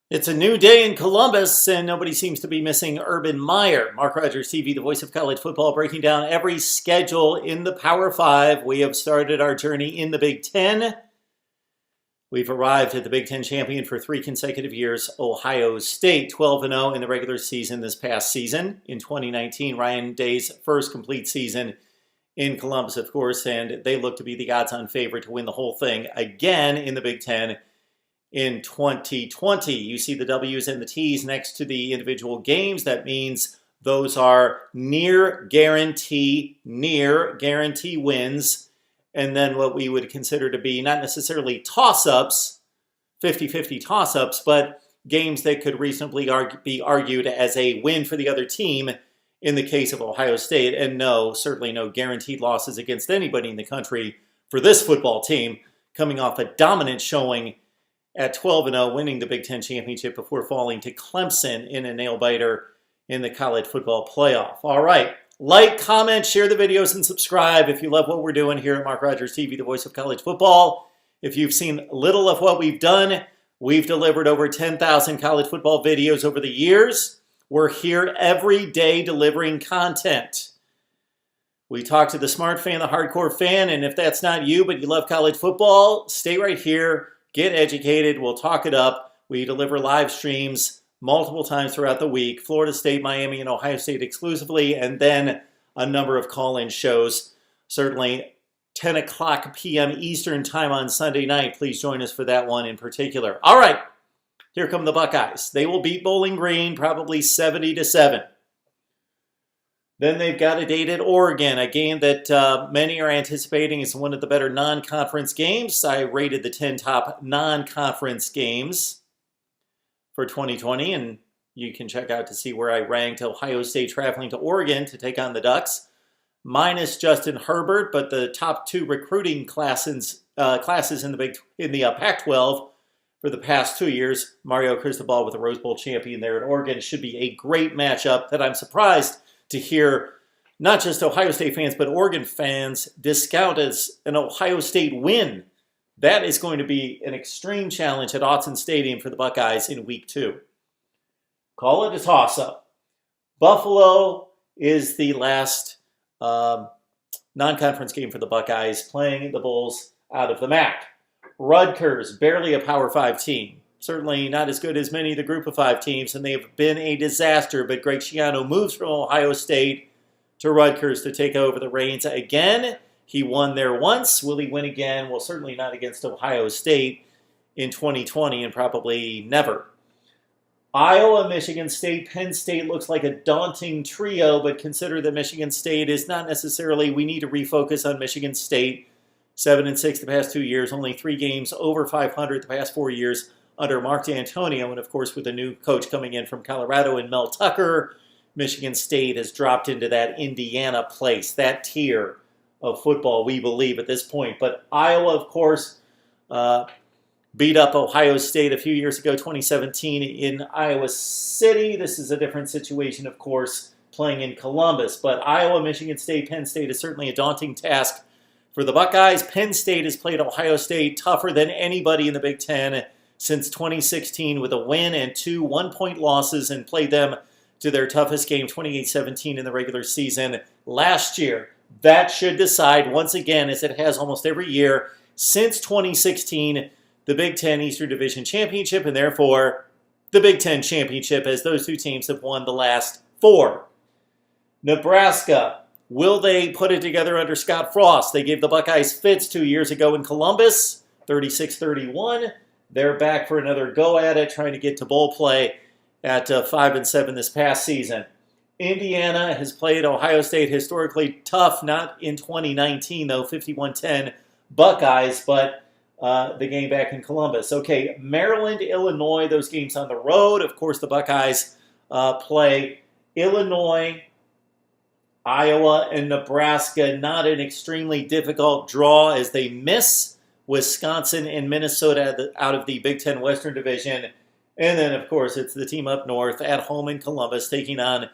It's a new day in Columbus, and nobody seems to be missing Urban Meyer. Mark Rogers TV, the voice of college football, breaking down every schedule in the Power 5. We have started our journey in the Big Ten. We've arrived at the Big Ten champion for 3 consecutive years, Ohio State, 12-0 in the regular season this past season. In 2019, Ryan Day's first complete season in Columbus, of course, and they look to be the odds-on favorite to win the whole thing again in the Big Ten in 2020. You see the W's and the T's next to the individual games. That means those are near guarantee wins. And then what we would consider to be not necessarily toss-ups, 50-50 toss-ups, but games that could reasonably be argued as a win for the other team in the case of Ohio State. And no, certainly no guaranteed losses against anybody in the country for this football team, coming off a dominant showing at 12-0, winning the Big Ten championship before falling to Clemson in a nail-biter in the college football playoff. All right, like, comment, share the videos, and subscribe if you love what we're doing here at Mark Rogers TV, the voice of college football. If you've seen little of what we've done, we've delivered over 10,000 college football videos over the years. We're here every day delivering content. We talk to the smart fan, the hardcore fan, and if that's not you, but you love college football, stay right here. Get educated. We'll talk it up. We deliver live streams multiple times throughout the week. Florida State, Miami, and Ohio State exclusively, and then a number of call-in shows. Certainly 10 o'clock p.m. Eastern time on Sunday night. Please join us for that one in particular. All right, here come the Buckeyes. They will beat Bowling Green probably 70-7. Then they've got a date at Oregon, a game that many are anticipating is one of the better non-conference games. I rated the 10 top non-conference games for 2020, and you can check out to see where I ranked Ohio State traveling to Oregon to take on the Ducks, minus Justin Herbert, but the top 2 recruiting classes in the Pac-12 for the past 2 years. Mario Cristobal with the Rose Bowl champion there at Oregon should be a great matchup that I'm surprised to hear not just Ohio State fans, but Oregon fans discount as an Ohio State win. That is going to be an extreme challenge at Autzen Stadium for the Buckeyes in week 2. Call it a toss-up. Buffalo is the last non-conference game for the Buckeyes, playing the Bulls out of the MAC. Rutgers, barely a Power 5 team. Certainly not as good as many of the group of 5 teams, and they've been a disaster. But Greg Schiano moves from Ohio State to Rutgers to take over the reins again. He won there once. Will he win again? Well, certainly not against Ohio State in 2020 and probably never. Iowa, Michigan State, Penn State looks like a daunting trio, but consider that Michigan State is not necessarily, we need to refocus on Michigan State. 7-6 the past 2 years, only 3 games over 500 the past 4 years under Mark D'Antonio, and of course with a new coach coming in from Colorado and Mel Tucker, Michigan State has dropped into that Indiana place, that tier of football, we believe at this point. But Iowa, of course, beat up Ohio State a few years ago, 2017, in Iowa City. This is a different situation, of course, playing in Columbus. But Iowa, Michigan State, Penn State is certainly a daunting task for the Buckeyes. Penn State has played Ohio State tougher than anybody in the Big Ten since 2016 with a win and 2 one-point losses, and played them to their toughest game, 28-17 in the regular season last year. That should decide once again, as it has almost every year since 2016, the Big Ten Eastern Division Championship, and therefore the Big Ten Championship, as those 2 teams have won the last 4. Nebraska, will they put it together under Scott Frost? They gave the Buckeyes fits 2 years ago in Columbus, 36-31. They're back for another go at it, trying to get to bowl play at 5-7 this past season. Indiana has played Ohio State historically tough, not in 2019 though, 51-10 Buckeyes, but the game back in Columbus. Okay, Maryland, Illinois, those games on the road. Of course, the Buckeyes play Illinois, Iowa, and Nebraska. Not an extremely difficult draw as they miss Wisconsin and Minnesota out of the Big Ten Western Division. And then, of course, it's the team up north at home in Columbus taking on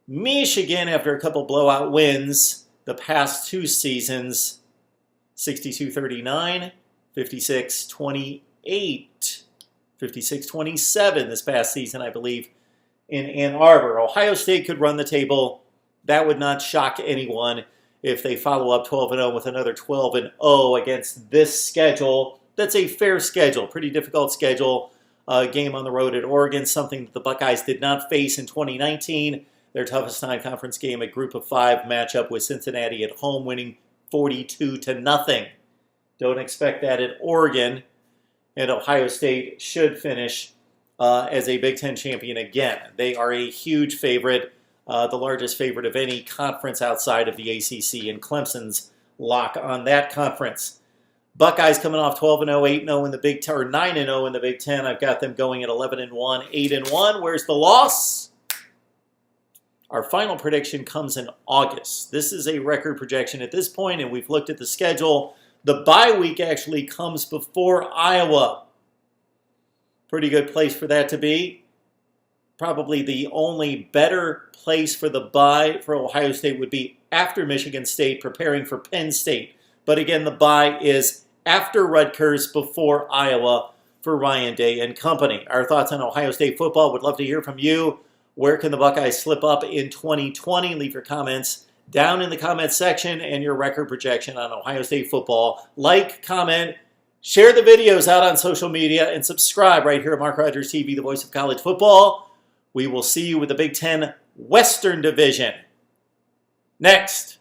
Michigan after a couple blowout wins the past 2 seasons, 62-39, 56-28 56-27 this past season, I believe, in Ann Arbor. Ohio State could run the table. That would not shock anyone if they follow up 12-0 with another 12-0 against this schedule. That's a fair schedule, pretty difficult schedule. Game on the road at Oregon, something that the Buckeyes did not face in 2019. Their toughest non-conference game, a group of 5 matchup with Cincinnati at home, winning 42-0. Don't expect that at Oregon. And Ohio State should finish as a Big Ten champion again. They are a huge favorite, the largest favorite of any conference outside of the ACC, and Clemson's lock on that conference. Buckeyes coming off 12-0, 8-0 in the Big Ten, or 9-0 in the Big Ten. I've got them going at 11-1, 8-1. Where's the loss? Our final prediction comes in August. This is a record projection at this point, and we've looked at the schedule. The bye week actually comes before Iowa. Pretty good place for that to be. Probably the only better place for the bye for Ohio State would be after Michigan State, preparing for Penn State. But again, the bye is after Rutgers, before Iowa for Ryan Day and company. Our thoughts on Ohio State football. Would love to hear from you. Where can the Buckeyes slip up in 2020? Leave your comments down in the comments section and your record projection on Ohio State football. Like, comment, share the videos out on social media, and subscribe right here at Mark Rogers TV, the voice of college football. We will see you with the Big Ten Western Division next.